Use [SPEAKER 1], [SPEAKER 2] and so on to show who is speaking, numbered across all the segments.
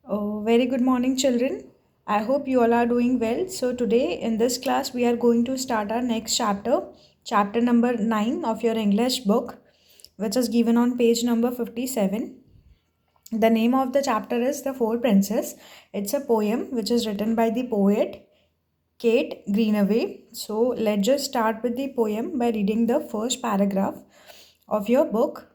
[SPEAKER 1] Oh, very good morning, children. I hope you all are doing well. So, today in this class, we are going to start our next chapter, chapter number 9 of your English book, which is given on page number 57. The name of the chapter is The Four Princes. It's a poem which is written by the poet Kate Greenaway. So, let's just start with the poem by reading the first paragraph of your book.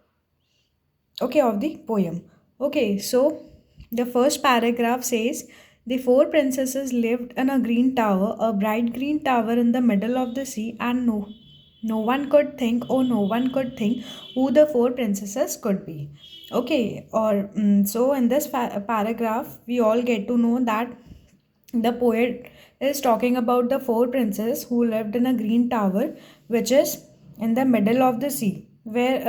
[SPEAKER 1] Okay, of the poem. Okay, so the first paragraph says the four princesses lived in a green tower, a bright green tower in the middle of the sea, and no one could think, oh, no one could think who the four princesses could be. Okay, or so in this paragraph, we all get to know that the poet is talking about the four princes who lived in a green tower, which is in the middle of the sea. Where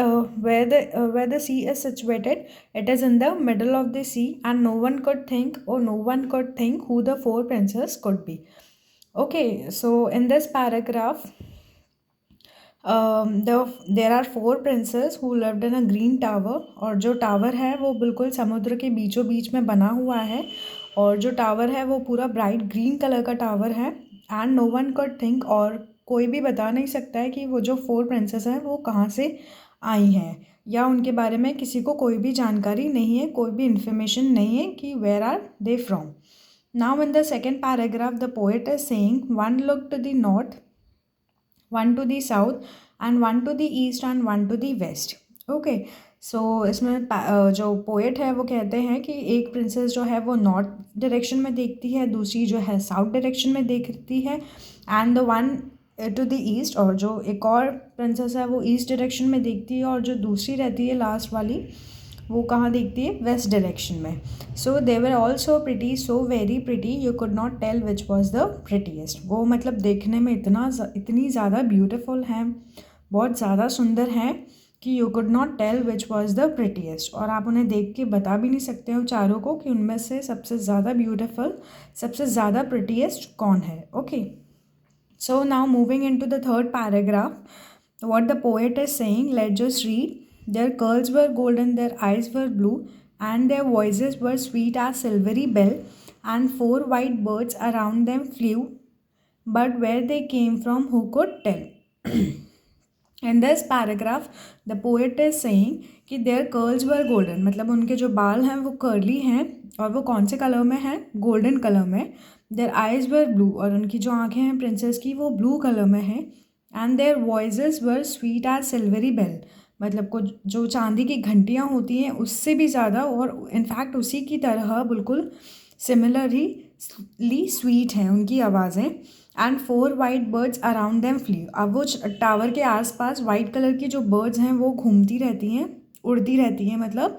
[SPEAKER 1] the sea is situated, it is in the middle of the sea, and no one could think who the four princes could be. Okay, so in this paragraph, there are four princesses who lived in a green tower, और जो tower है वो बिल्कुल समुद्र के बीचों बीच में बना हुआ है, और जो टावर है वो पूरा ब्राइट ग्रीन कलर का टावर है। And no one could think, और कोई भी बता नहीं सकता है कि वो जो फोर प्रिंसेस हैं वो कहाँ से आई हैं, या उनके बारे में किसी को कोई भी जानकारी नहीं है, कोई भी इन्फॉर्मेशन नहीं है कि where are they from. Now in the second paragraph the poet is saying one look to the north, one to the south and one to the east and one to the west. Okay, so इसमें जो poet है वो कहते हैं कि एक princess जो है वो नॉर्थ डायरेक्शन में देखती है, दूसरी जो है साउथ डायरेक्शन में देखती है, and the one two the east, और जो एक और प्रिंसेस है वो ईस्ट डायरेक्शन में देखती है, और जो दूसरी रहती है लास्ट वाली वो कहाँ देखती है, वेस्ट डायरेक्शन में। So they were all so pretty, so very pretty, you could not tell which was the prettiest. वो मतलब देखने में इतनी ज़्यादा ब्यूटिफुल हैं, बहुत ज़्यादा सुंदर हैं कि you could not tell which was the prettiest, और आप उन्हें देख के बता भी नहीं सकते हो चारों को कि उनमें से सबसे ज़्यादा ब्यूटिफुल, सबसे ज़्यादा प्रिटीएस्ट कौन है। Okay, so now moving into the third paragraph, what the poet is saying, let's just read. Their curls were golden, their eyes were blue, and their voices were sweet as silvery bell, and four white birds around them flew, but where they came from, who could tell? In this paragraph, the poet is saying कि their curls were golden, मतलब उनके जो बाल हैं वो curly हैं, और वो कौन से कलर में हैं, गोल्डन कलर में। their eyes were blue, और उनकी जो आँखें हैं प्रिंसेस की वो ब्लू कलर में हैं, and their voices were sweet as silvery bell, मतलब कुछ जो चांदी की घंटियाँ होती हैं उससे भी ज़्यादा, और इनफैक्ट उसी की तरह बिल्कुल सिमिलरली स्वीट हैं उनकी आवाज़ें। And four white birds around them flee, अब वो टावर के आसपास वाइट कलर की जो बर्ड्स हैं वो घूमती रहती हैं, उड़ती रहती हैं मतलब।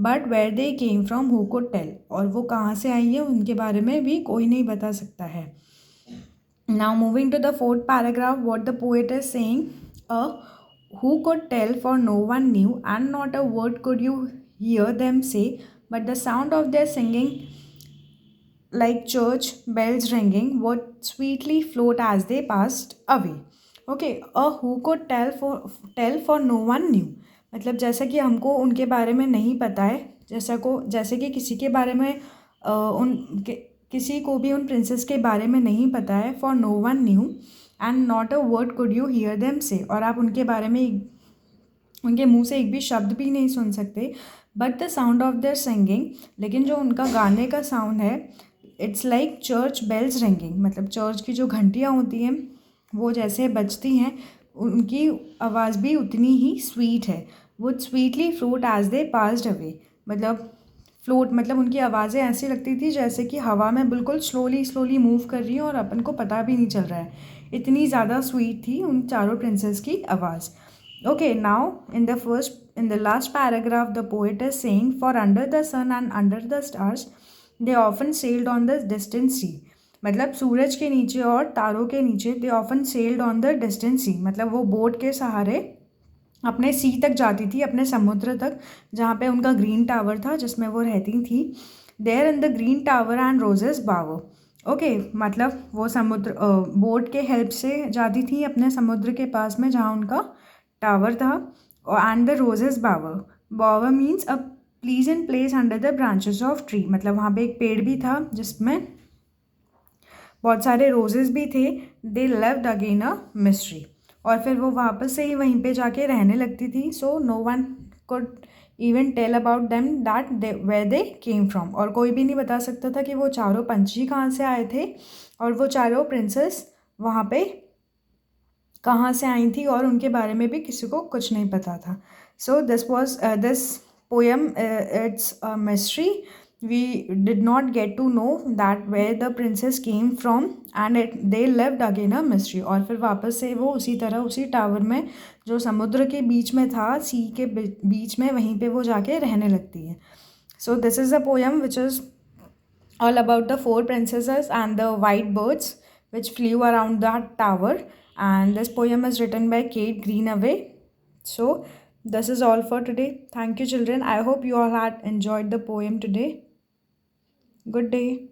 [SPEAKER 1] But where they came from who could tell, और वो कहाँ से आई है उनके बारे में भी कोई नहीं बता सकता है। Now moving to the fourth paragraph, what the poet is saying, who could tell, for no one knew, and not a word could you hear them say, but the sound of their singing like church bells ringing would sweetly float as they passed away. Okay, who could tell for no one knew, मतलब जैसा कि हमको उनके बारे में नहीं पता है, जैसे कि किसी के बारे में उनके किसी को भी उन प्रिंसेस के बारे में नहीं पता है। For no one knew and not a word could you hear them say, और आप उनके बारे में उनके मुंह से एक भी शब्द भी नहीं सुन सकते। But the sound of their singing, लेकिन जो उनका गाने का साउंड है, it's like church bells ringing, मतलब चर्च की जो घंटियाँ होती हैं वो जैसे बजती हैं, उनकी आवाज़ भी उतनी ही स्वीट है। Would sweetly float as they passed away, मतलब फ्लोट मतलब उनकी आवाज़ें ऐसी लगती थी जैसे कि हवा में बिल्कुल स्लोली मूव कर रही हैं, और अपन को पता भी नहीं चल रहा है, इतनी ज़्यादा स्वीट थी उन चारों प्रिंसेस की आवाज़। Okay, now in the last paragraph the poet is saying, for under the sun and under the stars they often sailed on the distant sea, मतलब सूरज के नीचे और तारों के नीचे, they often sailed on the distant sea, मतलब वो बोट के सहारे अपने सी तक जाती थी, अपने समुद्र तक, जहाँ पे उनका ग्रीन टावर था जिसमें वो रहती थी। There in the green tower and roses bower, okay, मतलब वो समुद्र बोट के हेल्प से जाती थी अपने समुद्र के पास में जहाँ उनका टावर था। And the roses bower, bower means a pleasant place under the branches of tree, मतलब वहाँ पे एक पेड़ भी था जिसमें बहुत सारे रोजेस भी थे। दे लेव्ड अगेन अ मिस्ट्री, और फिर वो वापस से ही वहीं पे जाके रहने लगती थी। So no one could even tell about them that they where they came from, और कोई भी नहीं बता सकता था कि वो चारों पंछी कहाँ से आए थे और वो चारों प्रिंसेस वहाँ पे कहाँ से आई थी, और उनके बारे में भी किसी को कुछ नहीं पता था। So this was this poem, it's a mystery. We did not get to know that where the princess came from and they lived again a mystery, और फिर वापस से वो उसी तरह उसी टावर में जो समुद्र के बीच में था, सी के बीच में, वहीं पे वो जाके रहने लगती है। So this is a poem which is all about the four princesses and the white birds which flew around that tower, and this poem is written by Kate Greenaway. So this is all for today. Thank you children, I hope you all had enjoyed the poem today. Good day.